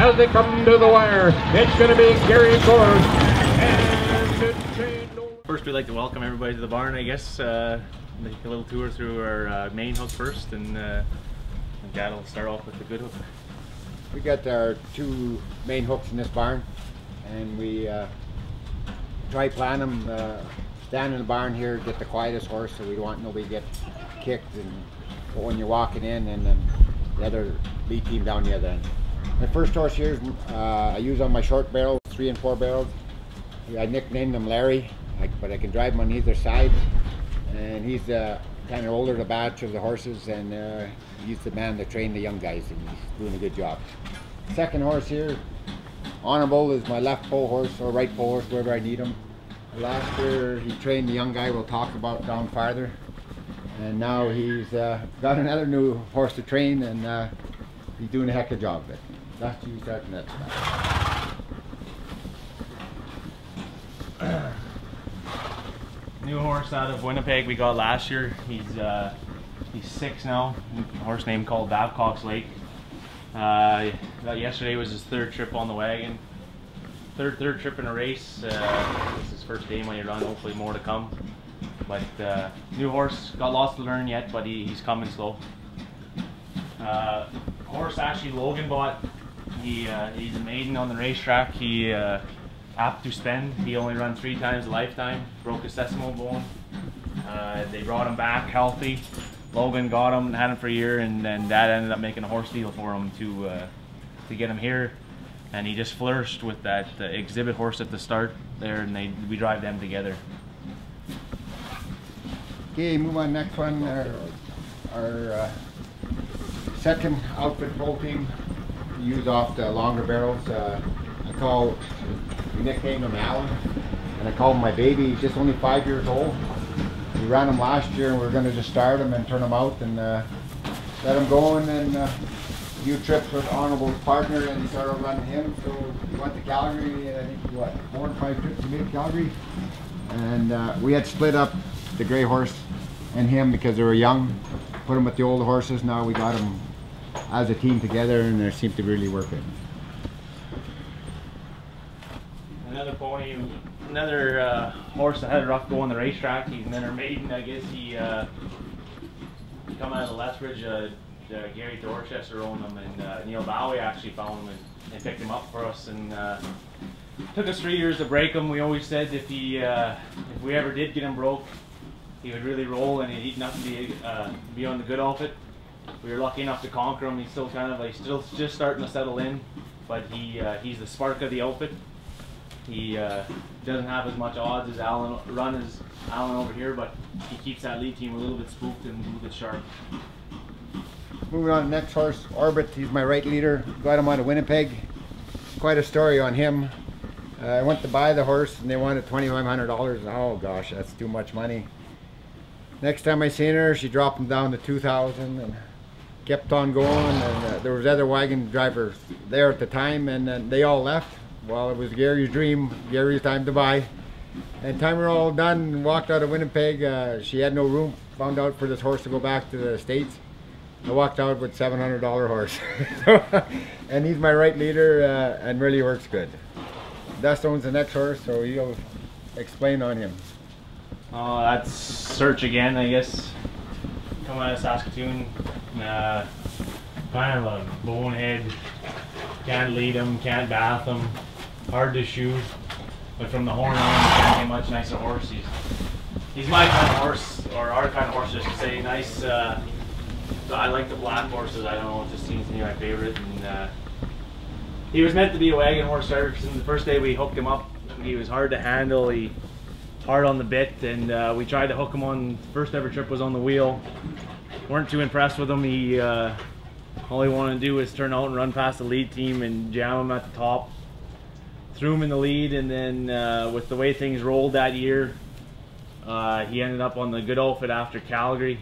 as they come to the wire. It's going to be Gary Gorst. First, we'd like to welcome everybody to the barn, I guess. Take a little tour through our main hook first, and Dad will start off with the good hook. We got our two main hooks in this barn, and we try plan them, stand in the barn here, get the quietest horse, so we don't want nobody to get kicked and when you're walking in, and then the other lead team down the other end. My first horse here, I use on my short barrel, 3 and 4 barrels. I nicknamed him Larry, but I can drive him on either side, and he's kind of older the batch of the horses, and he's the man to train the young guys, and he's doing a good job. Second horse here, Honorable, is my left pole horse or right pole horse, wherever I need him. Last year he trained the young guy we'll talk about down farther, and now he's got another new horse to train, and he's doing a heck of a job. But that's you starting that stuff. New horse out of Winnipeg we got last year. He's 6 now. A horse name called Babcock's Lake. Yesterday was his 3rd trip on the wagon. Third trip in a race. This is his first day when he run. Hopefully more to come. But new horse, got lots to learn yet, but he's coming slow. Horse actually Logan bought. He's a maiden on the racetrack. He apt to spend. He only run 3 times a lifetime. Broke his sesamo bone. They brought him back healthy. Logan got him, had him for a year, and then Dad ended up making a horse deal for him to get him here. And he just flourished with that exhibit horse at the start there, and we drive them together. Okay, move on. Next one, our second outfit full team. We use off the longer barrels. We nicknamed him Alan, and I call him my baby. He's just only 5 years old. We ran him last year, and we're going to just start him and turn him out and let him go, and then a few trips with Honorable's partner, and he started running him. So he went to Calgary, and I think 4 or 5 trips he made Calgary, and we had split up the gray horse and him because they were young. Put him with the older horses. Now we got them as a team together, and they seem to really work it. Another pony, another horse that had a rough go on the racetrack. He's another maiden, I guess. He come out of the Lethbridge. Gary Dorchester owned him, and Neil Bowie actually found him and picked him up for us. And took us 3 years to break him. We always said if we ever did get him broke, he would really roll, and he'd not be on the good outfit. We were lucky enough to conquer him. He's still kind of still just starting to settle in, but he's the spark of the outfit. He doesn't have as much odds as Alan over here, but he keeps that lead team a little bit spooked and a little bit sharp. Moving on to the next horse, Orbit. He's my right leader. Got him out of Winnipeg. Quite a story on him. I went to buy the horse, and they wanted $2,500. Oh gosh, that's too much money. Next time I seen her, she dropped him down to $2,000 and kept on going. And there was other wagon drivers there at the time, and then they all left. Well, it was Gary's dream, Gary's time to buy. And time we were all done and walked out of Winnipeg, she had no room. Found out for this horse to go back to the States. I walked out with $700 horse. And he's my right leader and really works good. Dustin owns the next horse, so he'll explain on him. Oh, that's Search again, I guess. Coming out of Saskatoon. Kind of a bonehead. Can't lead him, can't bath him. Hard to shoe. But from the horn on, he can't be a much nicer horse. He's my kind of horse, or our kind of horse, I should say. Nice. I like the black horses. I don't know, it just seems to be my favorite. And he was meant to be a wagon horse starter because the first day we hooked him up, he was hard to handle. He hard on the bit, and we tried to hook him on. First ever trip was on the wheel. Weren't too impressed with him. He all he wanted to do was turn out and run past the lead team and jam him at the top. Threw him in the lead, and then with the way things rolled that year, he ended up on the good outfit after Calgary,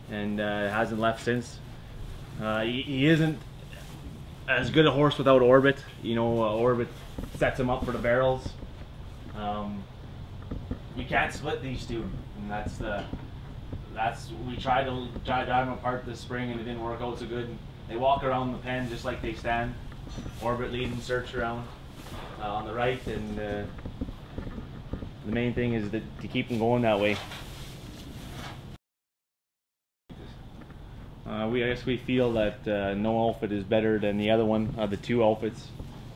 and hasn't left since. He isn't as good a horse without Orbit. You know, Orbit sets him up for the barrels. You can't split these two, and we tried to drive them apart this spring, and it didn't work out so good. They walk around the pen just like they stand. orbit leading search around on the right, and the main thing is that to keep them going that way. I guess we feel that no outfit is better than the other one, the two outfits.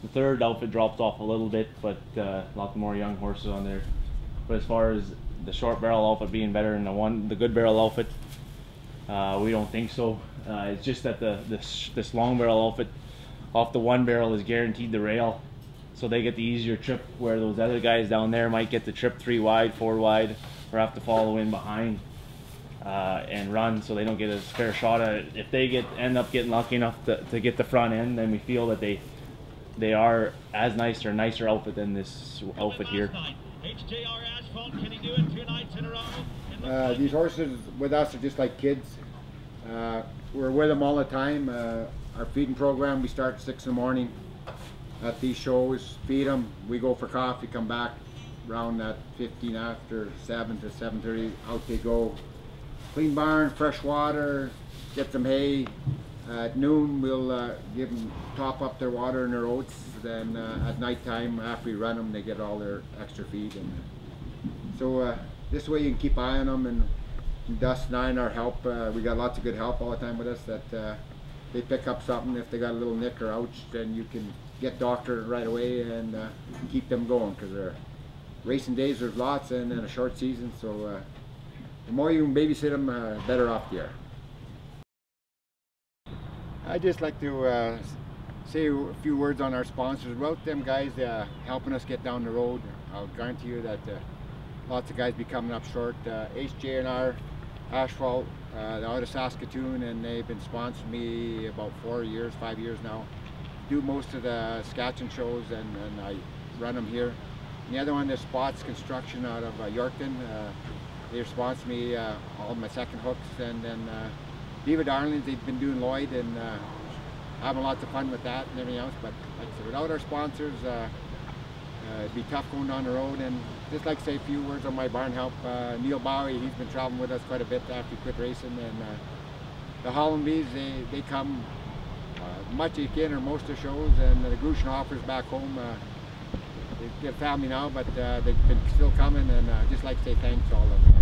The third outfit drops off a little bit, but a lot more young horses on there. But as far as the short barrel outfit being better than the good barrel outfit, we don't think so. It's just that this long barrel outfit off the one barrel is guaranteed the rail, so they get the easier trip, where those other guys down there might get the trip 3 wide, 4 wide, or have to follow in behind and run, so they don't get a fair shot at it. If they end up getting lucky enough to get the front end, then we feel that they are as nice or nicer outfit than this outfit here. These horses with us are just like kids. We're with them all the time. Our feeding program, we start at 6 in the morning at these shows, feed them, we go for coffee, come back around at 15 after 7 to 7:30, out they go. Clean barn, fresh water, get some hay. At noon we'll give them, top up their water and their oats. Then at night time, after we run them, they get all their extra feed. And so this way you can keep eye on them, and Dustin and I and our help, we got lots of good help all the time with us, that they pick up something. If they got a little nick or ouch, then you can get doctored right away and keep them going, because they're racing days, there's lots, and then a short season, so the more you can babysit them, better off you are. I'd just like to say a few words on our sponsors. Without them guys helping us get down the road, I'll guarantee you that lots of guys be coming up short. HJ&R Asphalt, out of Saskatoon, and they've been sponsoring me about 5 years now. Do most of the Saskatchewan shows, and I run them here. And the other one is Spots Construction out of Yorkton. They sponsor me all my second hooks, and then Diva Darlings, they've been doing Lloyd, and having lots of fun with that and everything else. But like I said, without our sponsors, it'd be tough going down the road. And just like to say a few words on my barn help. Neil Bowie, he's been traveling with us quite a bit after he quit racing, and the Holland Bees, they come much as you can, or most of the shows, and the Grushin offers back home. They get family now, but they've been still coming, and just like to say thanks to all of them.